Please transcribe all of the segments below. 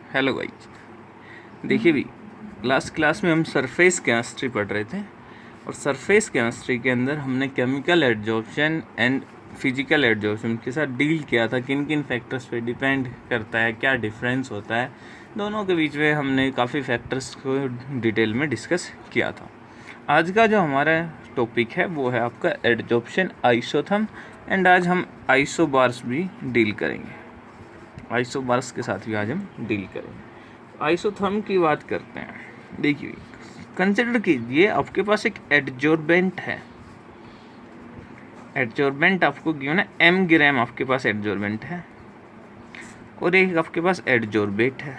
Hello guys, देखिए भी last class में हम सरफेस केमिस्ट्री पढ़ रहे थे और सरफेस केमिस्ट्री के अंदर हमने chemical adsorption and physical adsorption के साथ डील किया था। किन किन फैक्टर्स पे डिपेंड करता है, क्या डिफरेंस होता है दोनों के बीच में, हमने काफ़ी फैक्टर्स को डिटेल में डिस्कस किया था। आज का जो हमारा टॉपिक है वो है आपका एडजॉर्प्शन आइसोथर्म एंड आज हम आइसोबार्स भी डील करेंगे। आइसोबार्स के साथ भी आज हम डील करेंगे। आइसोथर्म की बात करते हैं। देखिए, कंसिडर कीजिए आपके पास एक एडजॉर्बेंट है। एडजॉर्बेंट आपको गिवन है m ग्राम, आपके पास एडजॉर्बेंट है और एक आपके पास एडजॉर्बेट है,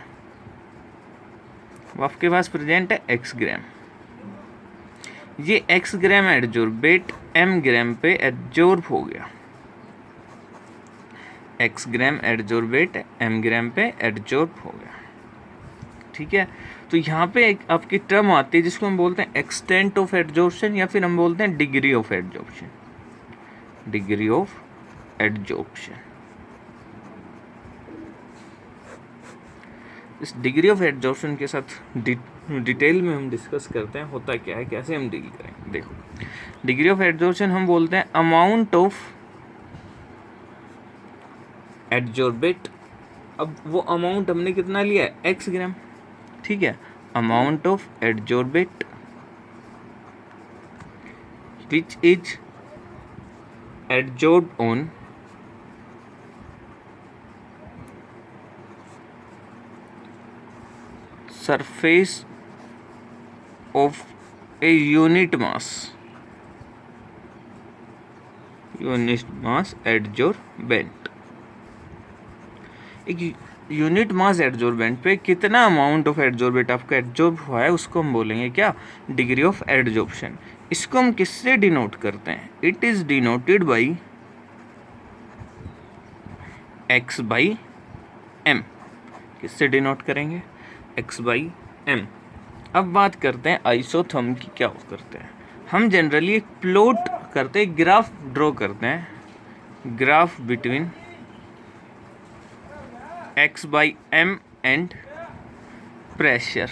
वो आपके पास प्रेजेंट है x ग्राम। ये x ग्राम एडजॉर्बेट m ग्राम पे एडजॉर्ब हो गया। x ग्राम एडजॉर्बेट m ग्राम पे एडजॉर्ब हो गया, ठीक है। तो यहाँ पे एक आपकी टर्म आती है जिसको हम बोलते हैं एक्सटेंट ऑफ एडजॉर्प्शन या फिर हम बोलते हैं degree of adsorption. Degree of adsorption, इस डिग्री ऑफ एडजॉर्प्शन के साथ डिटेल में हम डिस्कस करते हैं होता क्या है, कैसे हम डील करेंगे। देखो, डिग्री ऑफ एडजॉर्प्शन हम बोलते हैं अमाउंट ऑफ एडजॉर्बेट। अब वो अमाउंट हमने कितना लिया है, x ग्राम, ठीक है। Amount of adsorbate which is adsorbed on surface of a unit mass adsorbent. एक यूनिट मास एडजॉर्बेंट पे कितना अमाउंट ऑफ एडजॉर्बेट आपका एडजॉर्ब हुआ है उसको हम बोलेंगे क्या, डिग्री ऑफ एडजॉर्प्शन। इसको हम किससे डिनोट करते हैं, it is denoted by x by m। किससे डिनोट करेंगे, x बाई m। अब बात करते हैं आइसोथर्म की। क्या करते हैं हम, जनरली एक प्लॉट करते हैं, ग्राफ ड्रॉ करते हैं, graph between x by m and pressure.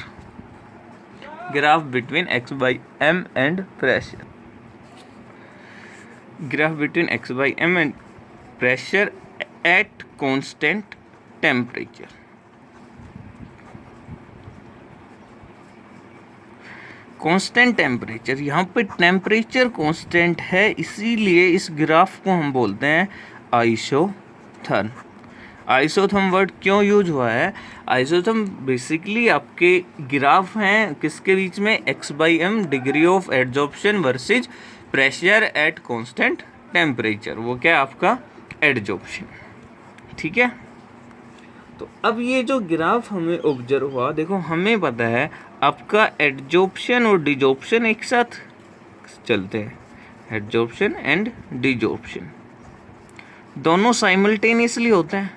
Graph between x by m and pressure. Graph between x by m and pressure at constant temperature. Constant temperature, यहाँ पे टेम्परेचर कांस्टेंट है, इसीलिए इस graph को हम बोलते हैं आइसोथर्म। आइसोथर्म वर्ड क्यों यूज हुआ है, आइसोथर्म बेसिकली आपके ग्राफ हैं किसके बीच में, x by m, degree of adsorption versus pressure at constant temperature. वो क्या है आपका एडजॉर्प्शन, ठीक है। तो अब ये जो ग्राफ हमें ऑब्जर्व हुआ, देखो हमें पता है आपका एडजॉर्प्शन और डिजॉर्प्शन एक साथ चलते हैं। एडजॉर्प्शन एंड डिजॉर्प्शन दोनों साइमल्टेनियसली होते हैं,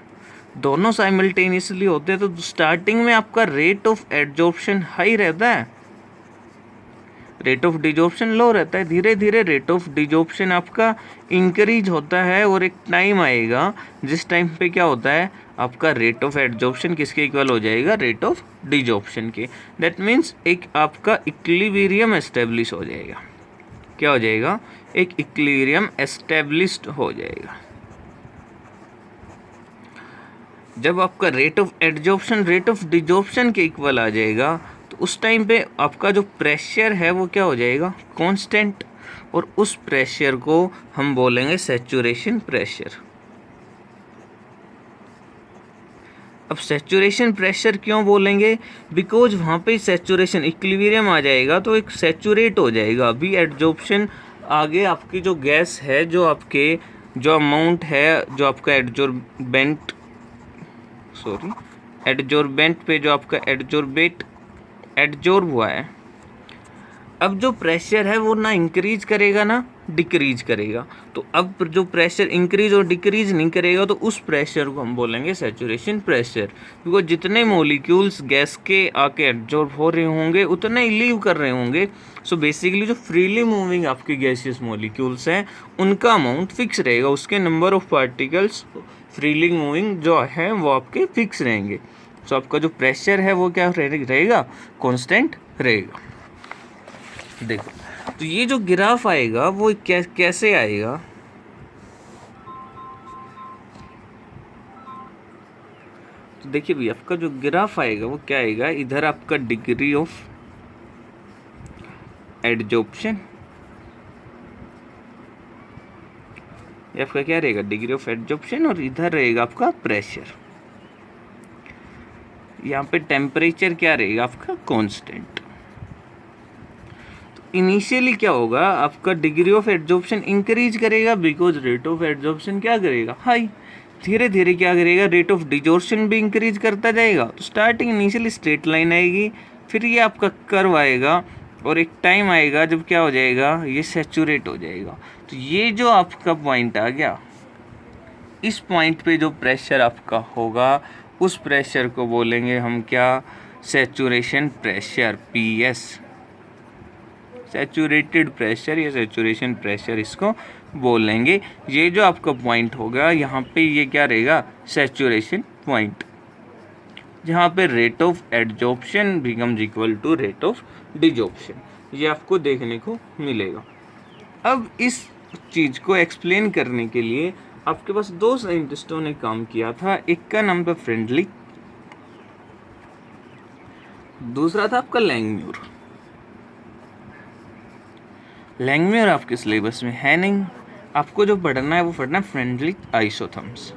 दोनों साइमल्टेनियसली होते हैं। तो स्टार्टिंग में आपका रेट ऑफ एडजॉर्प्शन हाई रहता है, रेट ऑफ डिजॉर्प्शन लो रहता है। धीरे धीरे रेट ऑफ डिजॉर्प्शन आपका इंक्रीज होता है और एक टाइम आएगा जिस टाइम पे क्या होता है, आपका रेट ऑफ एडजॉर्प्शन किसके इक्वल हो जाएगा, रेट ऑफ डिजॉर्प्शन के। दैट मीन्स एक आपका इक्विलिब्रियम एस्टेब्लिश हो जाएगा। क्या हो जाएगा, एक इक्विलिब्रियम एस्टेब्लिश्ड हो जाएगा। जब आपका rate of adsorption rate of desorption के इक्वल आ जाएगा तो उस टाइम पे आपका जो प्रेशर है वो क्या हो जाएगा, कांस्टेंट, और उस प्रेशर को हम बोलेंगे सैचुरेशन प्रेशर। अब सैचुरेशन प्रेशर क्यों बोलेंगे, बिकॉज वहाँ पे सैचुरेशन इक्विलिब्रियम आ जाएगा तो एक सैचुरेट हो जाएगा। अभी एडजॉर्प्शन आगे आपकी जो गैस है, जो आपके जो अमाउंट है, जो आपका एडजॉर्बेंट पे जो आपका एडजॉर्बेट एडजॉर्ब हुआ है, अब जो प्रेशर है वो ना इंक्रीज करेगा ना डिक्रीज करेगा। तो अब जो प्रेशर इंक्रीज और डिक्रीज नहीं करेगा तो उस प्रेशर को हम बोलेंगे सैचुरेशन प्रेशर। बिकॉज जितने मॉलिक्यूल्स गैस के आके एडजॉर्ब हो रहे होंगे उतने ही लीव कर रहे होंगे। सो बेसिकली जो फ्रीली मूविंग आपके गैसियस मॉलिक्यूल्स हैं उनका अमाउंट फिक्स रहेगा, उसके number of particles freely moving जो है वो आपके फिक्स रहेंगे। सो आपका जो प्रेशर है वो क्या रहेगा, कांस्टेंट रहेगा। देखो तो ये जो ग्राफ आएगा वो कैसे आएगा, तो देखिए भाई आपका जो ग्राफ आएगा वो क्या आएगा, इधर आपका डिग्री ऑफ एडजॉर्प्शन, ये आपका क्या रहेगा, डिग्री ऑफ एडजॉर्प्शन, और इधर रहेगा आपका प्रेशर। यहाँ पे टेम्परेचर क्या रहेगा आपका, कांस्टेंट। तो इनिशियली क्या होगा, आपका डिग्री ऑफ एडजॉर्प्शन इंक्रीज करेगा बिकॉज रेट ऑफ एडजॉर्प्शन क्या करेगा, हाई। धीरे धीरे क्या करेगा, रेट ऑफ डिजॉर्प्शन भी इंक्रीज करता जाएगा। तो स्टार्टिंग इनिशियली स्ट्रेट लाइन आएगी, फिर ये आपका कर्व आएगा, और एक टाइम आएगा जब क्या हो जाएगा, ये सैचुरेट हो जाएगा। तो ये जो आपका पॉइंट आ गया, इस पॉइंट पे जो प्रेशर आपका होगा उस प्रेशर को बोलेंगे हम क्या, saturation pressure, PS, saturated pressure या सैचुरेशन प्रेशर इसको बोलेंगे। ये जो आपका पॉइंट होगा यहाँ पे ये क्या रहेगा, सैचुरेशन पॉइंट, जहाँ पे rate of adsorption becomes equal to rate of desorption, ये आपको देखने को मिलेगा। अब इस चीज़ को एक्सप्लेन करने के लिए आपके पास दो साइंटिस्टों ने काम किया था, एक का नाम था फ्रेंडली, दूसरा था आपका लैंगम्यूर। लैंगम्यूर आपके सिलेबस में है नहीं, आपको जो पढ़ना है वो पढ़ना है फ्रेंडली आइसोथर्म्स।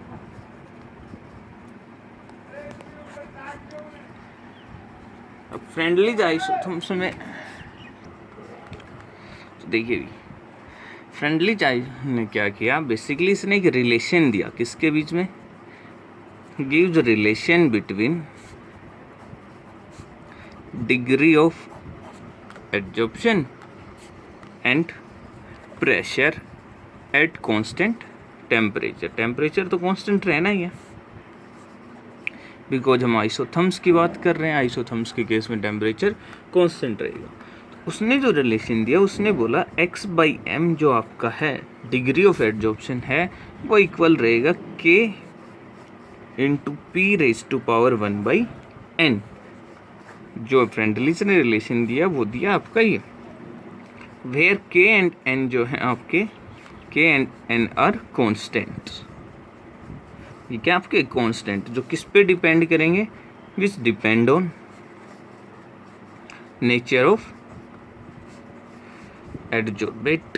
अब फ्रेंडली आइसोथर्म्स में तो देखिए फ्रेंडली चाइल्ड ने क्या किया, बेसिकली इसने एक रिलेशन दिया, किसके बीच में, gives relation between degree of adsorption and pressure at constant temperature. Temperature तो कांस्टेंट रहना ही है बिकॉज हम आइसोथर्म्स की बात कर रहे हैं, आइसोथर्म्स के केस में टेम्परेचर कांस्टेंट रहेगा। उसने जो रिलेशन दिया, उसने बोला x/m जो आपका है डिग्री ऑफ एडजॉर्प्शन है वो इक्वल रहेगा k इंटू p⁻⁴ जो फ्रेंडली से ने रिलेशन दिया वो दिया आपका ये, वेयर k एंड n जो है आपके, k and n are constant. ये क्या आपके कांस्टेंट, जो किस पे डिपेंड करेंगे, which depend on nature of adsorbate,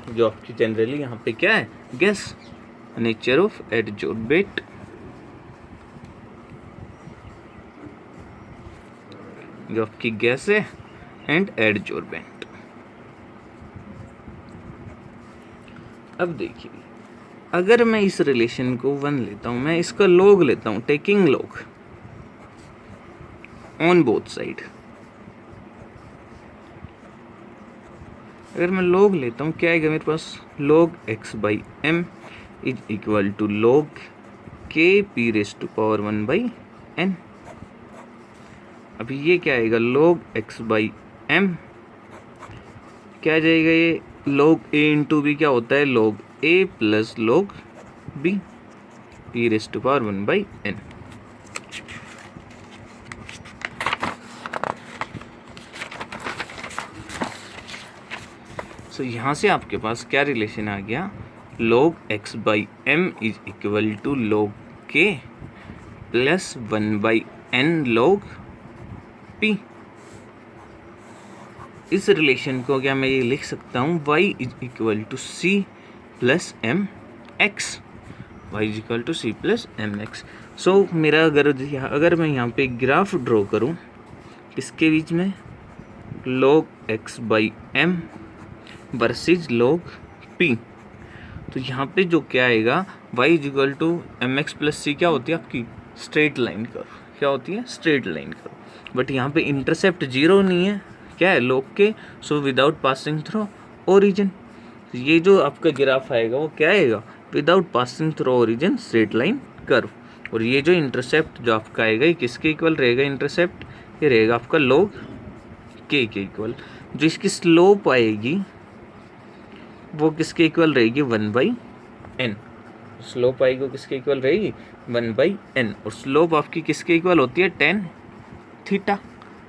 जो आपकी जनरली यहाँ पे क्या है, गैस, नेचर ऑफ एडजॉर्बेट, जो आपकी गैस है, एंड एडजॉर्बेंट। अब देखिए अगर मैं इस रिलेशन को 1 लेता हूं, मैं इसका लॉग लेता हूं, taking log on both side, अगर मैं लॉग लेता हूँ क्या आएगा मेरे पास, log x/m is equal to log k p⁻⁴n। अभी ये क्या आएगा, log x/m क्या आ जाएगा, ये log a इंटू b क्या होता है, log a plus log b p⁻⁴n। तो यहाँ से आपके पास क्या रिलेशन आ गया, log x/m is equal to log k plus 1/n log p। इस रिलेशन को क्या मैं ये लिख सकता हूँ, y is equal to c plus m x, y is equal to c plus m x। So मेरा अगर मैं यहाँ पे ग्राफ ड्रॉ करूँ इसके बीच में, log x/m versus log p, तो यहाँ पे जो क्या आएगा, y is equal to mx plus c क्या होती है आपकी, स्ट्रेट लाइन कर्व, क्या होती है, स्ट्रेट लाइन कर्व। बट यहाँ पे इंटरसेप्ट 0 नहीं है, क्या है, log के, so without passing through origin. ये जो आपका ग्राफ आएगा वो क्या आएगा, without passing through origin straight line curve. और ये जो इंटरसेप्ट जो आपका आएगा ये किसके इक्वल रहेगा, इंटरसेप्ट ये रहेगा आपका log k के इक्वल। जो इसकी स्लोप आएगी वो किसके इक्वल रहेगी, 1/n। स्लोप आएगी वो किसके इक्वल रहेगी 1/n, और स्लोप आपकी किसके इक्वल होती है tan थीटा,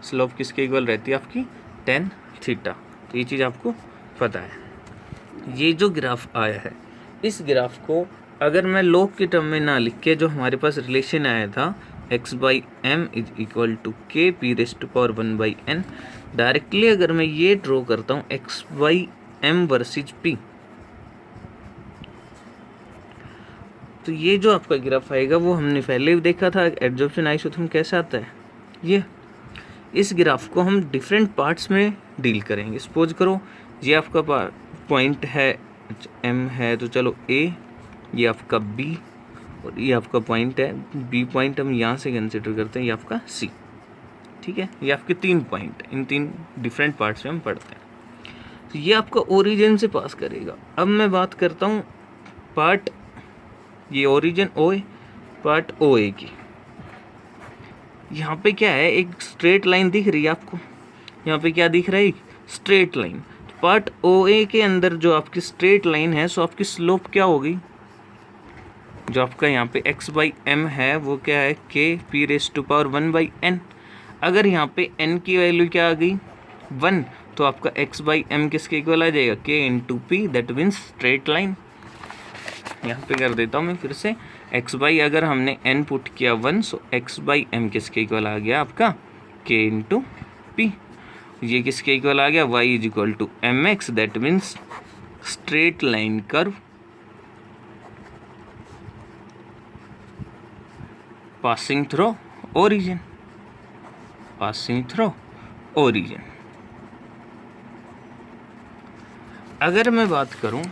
स्लोप किसके इक्वल रहती है आपकी tan थीटा। तो ये चीज़ आपको पता है। ये जो ग्राफ आया है इस ग्राफ को अगर मैं लॉग के टर्म में ना लिख के जो हमारे पास रिलेशन आया था x/m is equal to k p⁻1/n, directly अगर मैं ये ड्रॉ करता हूँ x/m वर्सेज p, तो ये जो आपका ग्राफ आएगा वो हमने पहले भी देखा था एडजॉर्प्शन आइसोथर्म कैसे आता है। ये इस ग्राफ को हम डिफरेंट पार्ट्स में डील करेंगे। सपोज करो ये आपका पॉइंट है m है, तो चलो a, ये आपका b और ये आपका पॉइंट है b पॉइंट हम यहाँ से कंसिडर करते हैं, ये आपका c, ठीक है। ये आपके 3 पॉइंट, इन 3 डिफरेंट पार्ट्स में हम पढ़ते हैं। तो ये आपका ओरिजिन से पास करेगा। अब मैं बात करता हूँ पार्ट, ये ओरिजिन ओ ए, पार्ट ओ ए की। यहाँ पे क्या है, एक स्ट्रेट लाइन दिख रही है आपको, यहाँ पे क्या दिख रहा है, स्ट्रेट लाइन। पार्ट ओ ए के अंदर जो आपकी स्ट्रेट लाइन है सो आपकी स्लोप क्या होगी, जो आपका यहाँ पे x/m है वो क्या है k p⁻1/n। अगर यहाँ पे n की वैल्यू क्या आ गई 1, तो आपका x/m किसके इक्वल आ जाएगा k × p, that means straight line. यहाँ पे कर देता हूँ मैं फिर से, x/, अगर हमने n पुट किया 1, सो x/m किसके इक्वल आ गया आपका k × p। ये किसके इक्वल आ गया y is equal to mx, that means straight line curve passing through origin, passing through origin. अगर मैं बात करूं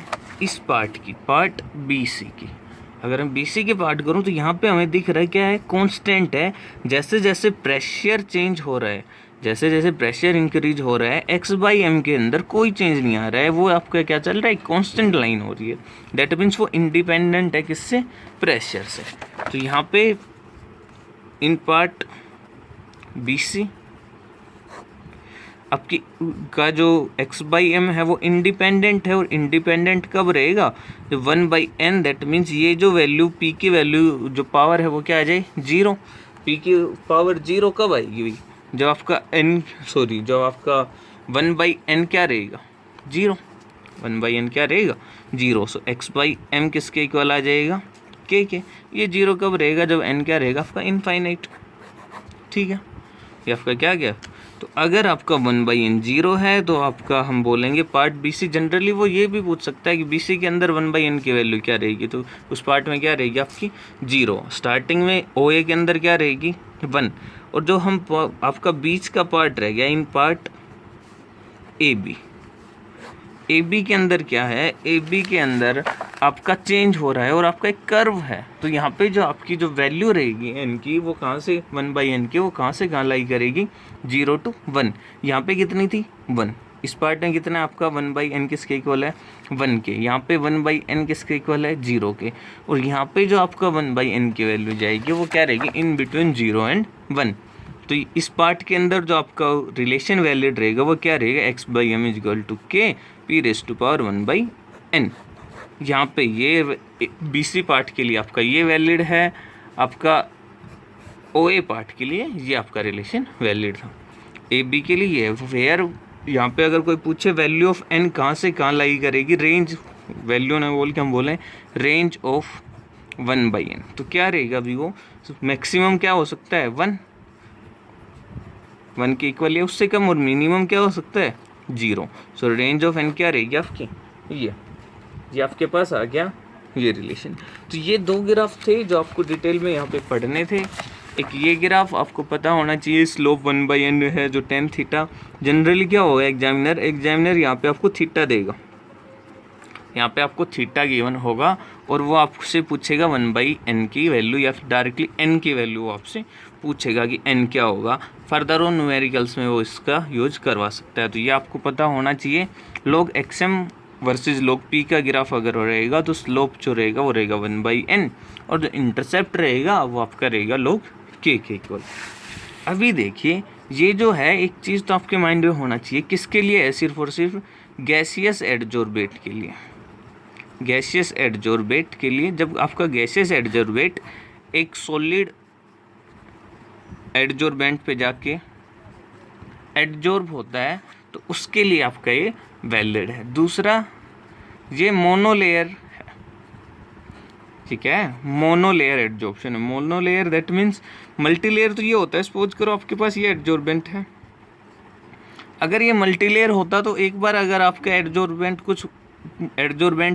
इस पार्ट की, पार्ट BC की, अगर हम BC के पार्ट करूं तो यहाँ पे हमें दिख रहा है क्या है, कांस्टेंट है। जैसे जैसे प्रेशर चेंज हो रहा है, जैसे जैसे प्रेशर इंक्रीज हो रहा है, x/m के अंदर कोई चेंज नहीं आ रहा है, वो आपका क्या चल रहा है, कांस्टेंट लाइन हो रही है। दैट मीन्स वो इंडिपेंडेंट है किससे, प्रेशर से। तो यहाँ पे इन पार्ट BC आपकी का जो x/m है वो इंडिपेंडेंट है, और इंडिपेंडेंट कब रहेगा, जो 1/n, दैट मीन्स ये जो वैल्यू p की वैल्यू जो पावर है वो क्या आ जाए 0। p की पावर 0 कब आएगी, जब आपका जब आपका 1/n क्या रहेगा 0, 1/n क्या रहेगा 0। सो x/m किसके इक्वल आ जाएगा k के। ये 0 कब रहेगा, जब n क्या रहेगा आपका इनफाइनाइट, ठीक है। ये आपका क्या गया। तो अगर आपका 1/n 0 है तो आपका हम बोलेंगे पार्ट BC। जनरली वो ये भी पूछ सकता है कि BC के अंदर 1/n की वैल्यू क्या रहेगी, तो उस पार्ट में क्या रहेगी आपकी 0। स्टार्टिंग में OA के अंदर क्या रहेगी 1, और जो हम आपका बीच का पार्ट रह गया इन पार्ट AB के अंदर क्या है, AB के अंदर आपका चेंज हो रहा है और आपका एक कर्व है। तो यहाँ पे जो आपकी जो वैल्यू रहेगी n की वो कहाँ से 1/n की, वो कहाँ से कहाँ लाई करेगी 0 to 1। यहाँ पे कितनी थी 1, इस पार्ट में कितना आपका 1/n किसके इक्वल है 1 के। यहाँ पे 1/n किसके इक्वल है 0 के, और यहाँ पे जो आपका 1/n की वैल्यू जाएगी वो क्या रहेगी इन बिटवीन 0 and 1। तो इस पार्ट के अंदर जो आपका रिलेशन वैलिड रहेगा वो क्या रहेगा x/m is equal to k p⁻1/n। यहाँ पे ये BC पार्ट के लिए आपका ये वैलिड है, आपका OA पार्ट के लिए ये आपका रिलेशन वैलिड था। AB के लिए ये वेयर, यहाँ पे अगर कोई पूछे वैल्यू ऑफ n कहाँ से कहाँ लाई करेगी, रेंज वैल्यू ना बोल के हम बोलें रेंज ऑफ 1/n, तो क्या रहेगा अभी वो मैक्सिमम क्या हो सकता है 1 के इक्वल, या उससे कम, और मिनिमम क्या हो सकता है 0। सो रेंज ऑफ n क्या रहेगी आपकी ये आपके पास आ गया ये रिलेशन। तो ये 2 ग्राफ थे जो आपको डिटेल में यहाँ पे पढ़ने थे। एक ये ग्राफ आपको पता होना चाहिए, स्लोप 1/n है जो tan थीटा। जनरली क्या होगा एग्जामिनर यहाँ पे आपको थीटा देगा, यहाँ पे आपको थीटा गिवन होगा और वो आपसे पूछेगा 1/n की वैल्यू, या फिर डायरेक्टली n की वैल्यू वो आपसे पूछेगा कि n क्या होगा। फर्दर ऑन न्यूमेरिकल्स में वो इसका यूज करवा सकता है। तो ये आपको पता होना चाहिए। log xm versus log p का ग्राफ अगर रहेगा तो स्लोप जो रहेगा वो रहेगा 1/n, और जो इंटरसेप्ट रहेगा वो आपका रहेगा log k के इक्वल। अभी देखिए ये जो है एक चीज़ तो आपके माइंड में होना चाहिए, किसके लिए है, सिर्फ और सिर्फ गैसियस एडजॉर्बेट के लिए। गैसियस एडजॉर्बेट के लिए, जब आपका गैसियस एडजॉर्बेट एक सॉलिड एडजॉर्बेंट पे जाके एडजॉर्ब होता है तो उसके लिए आपका ये वैलिड है। दूसरा, ये मोनोलेयर है, ठीक है, मोनोलेयर एडजॉर्प्शन है। मोनोलेयर दैट मीन्स, मल्टीलेयर तो ये होता है, सपोज करो आपके पास ये एडजॉर्बेंट है, अगर ये मल्टीलेयर होता तो एक बार अगर आपका एडजॉर्बेंट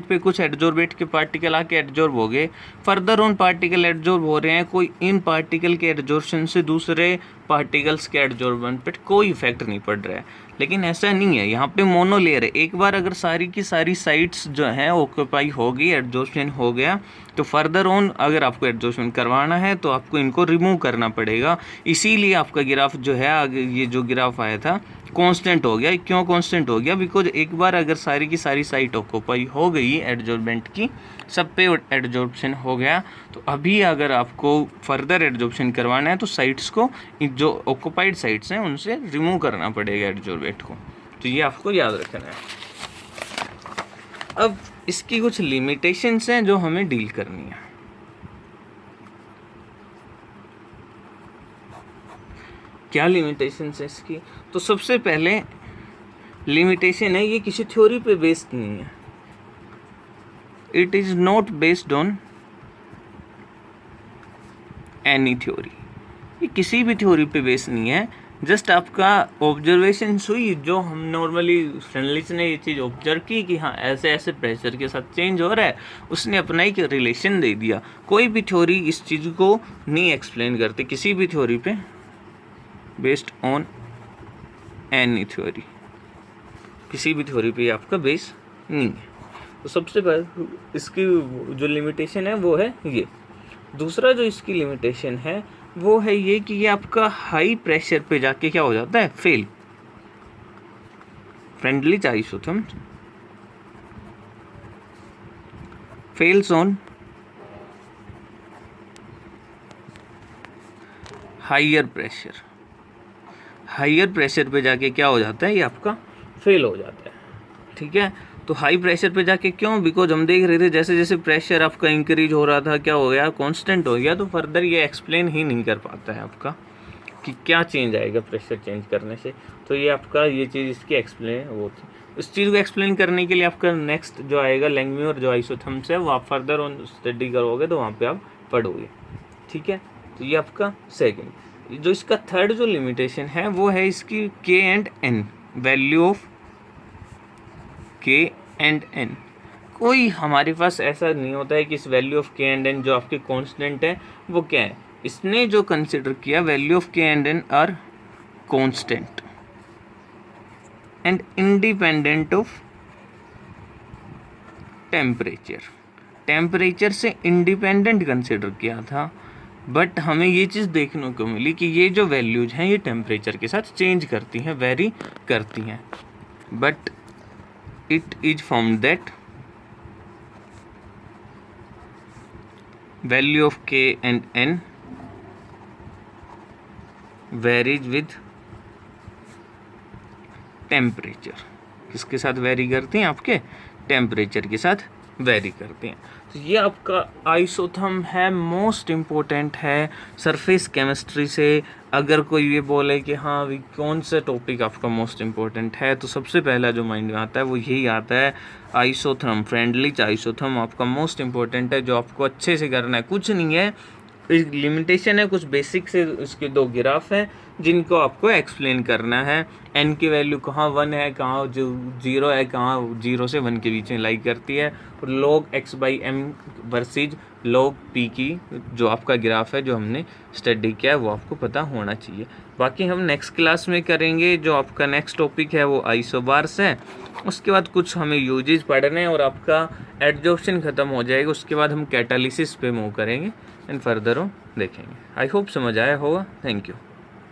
पे कुछ एडजॉर्बेंट के पार्टिकल आके एडजॉर्ब हो गए, फर्दर उन पार्टिकल एडजॉर्ब हो रहे हैं, कोई इन पार्टिकल के एडजॉर्प्शन से दूसरे पार्टिकल्स के एडजॉर्बेंट पे कोई इफेक्ट नहीं पड़ रहा है। लेकिन ऐसा नहीं है, यहाँ पे मोनोलेयर है। एक बार अगर सारी की सारी साइट्स जो हैं ऑक्यूपाई हो गई, एडजॉर्प्शन हो गया, तो फर्दर ऑन अगर आपको एडजॉर्प्शन करवाना है तो आपको इनको रिमूव करना पड़ेगा। इसीलिए आपका ग्राफ जो है आगे, ये जो ग्राफ आया था कांस्टेंट हो गया। क्यों कांस्टेंट हो गया? बिकॉज एक बार अगर सारी की सारी साइट ऑक्यूपाई हो गई एडजॉर्बेंट की, सब पे एडजॉर्प्शन हो गया, तो अभी अगर आपको फर्दर एडजॉर्प्शन करवाना है तो साइट्स को, जो ऑक्यूपाइड साइट्स हैं उनसे रिमूव करना पड़ेगा एडजॉर्बेंट को। तो ये आपको याद रखना है। अब इसकी कुछ लिमिटेशंस हैं जो हमें डील करनी है। क्या लिमिटेशंस है इसकी? तो सबसे पहले लिमिटेशन है, ये किसी थ्योरी पे बेस्ड नहीं है। It is not based on any theory. ये किसी भी थ्योरी पे बेस्ड नहीं है, जस्ट आपका ऑब्जर्वेशन हुई, जो हम नॉर्मली फ्रेंडलिस्ट ने ये चीज़ ऑब्जर्व की कि हाँ ऐसे ऐसे प्रेशर के साथ चेंज हो रहा है, उसने अपना एक रिलेशन दे दिया। कोई भी थ्योरी इस चीज़ को नहीं एक्सप्लेन करती, किसी भी थ्योरी पे बेस्ड ऑन एनी थ्योरी, किसी भी थ्योरी पे आपका बेस नहीं है। तो सबसे पहले इसकी जो लिमिटेशन है वो है ये। दूसरा जो इसकी लिमिटेशन है वो है ये कि ये आपका हाई प्रेशर पे जाके क्या हो जाता है? Fail. Freundlich isotherm fails on higher pressure. Higher pressure पे जाके क्या हो जाता है? ये आपका फेल हो जाता है, ठीक है। तो हाई प्रेशर पे जाके क्यों? बिकॉज हम देख रहे थे जैसे जैसे प्रेशर आपका इंक्रीज हो रहा था, क्या हो गया? कांस्टेंट हो गया। तो फर्दर ये एक्सप्लेन ही नहीं कर पाता है आपका कि क्या चेंज आएगा प्रेशर चेंज करने से। तो ये आपका ये चीज़ इसकी एक्सप्लेन वो थी। इस चीज़ को एक्सप्लेन करने के लिए आपका नेक्स्ट जो आएगा लैंगम्यूर जो आइसोथर्म्स है, वो आप फर्दर ऑन स्टडी करोगे तो वहाँ पर आप पढ़ोगे, ठीक है। तो ये आपका सेकेंड। जो इसका थर्ड जो लिमिटेशन है वो है इसकी के and N, value of k and N. कोई हमारे पास ऐसा नहीं होता है कि इस value of k and N जो आपके कांस्टेंट है वो क्या है। इसने जो कंसिडर किया, value of k and n are constant and independent of temperature. Temperature से इंडिपेंडेंट कंसिडर किया था, बट हमें ये चीज़ देखने को मिली कि ये जो वैल्यूज हैं ये टेम्परेचर के साथ चेंज करती हैं, वेरी करती हैं। But it is found that value of k and n varies with temperature। किसके साथ वेरी करती हैं? आपके टेम्परेचर के साथ वेरी करते हैं। तो ये आपका आइसोथर्म है, मोस्ट इम्पोर्टेंट है सरफेस केमिस्ट्री से। अगर कोई ये बोले कि हाँ भी कौन सा टॉपिक आपका मोस्ट इम्पोर्टेंट है, तो सबसे पहला जो माइंड में आता है वो यही आता है, आइसोथर्म। फ्रेंडली आइसोथर्म आपका मोस्ट इम्पोर्टेंट है, जो आपको अच्छे से करना है। कुछ नहीं है, लिमिटेशन है, कुछ बेसिक से उसके दो ग्राफ हैं जिनको आपको एक्सप्लेन करना है। एन की वैल्यू कहाँ 1 है, कहाँ जो 0 है, कहाँ 0 से 1 के बीच में लाई करती है, और log x/m versus log p की जो आपका ग्राफ है जो हमने स्टडी किया है वो आपको पता होना चाहिए। बाकी हम नेक्स्ट क्लास में करेंगे। जो आपका नेक्स्ट टॉपिक है वो आइसोबार्स है, उसके बाद कुछ हमें यूजेज पढ़ने और आपका एडजॉर्प्शन ख़त्म हो जाएगा। उसके बाद हम कैटालिसिस पे मूव करेंगे एंड फर्दर देखेंगे। आई होप समझ आया होगा। Thank you.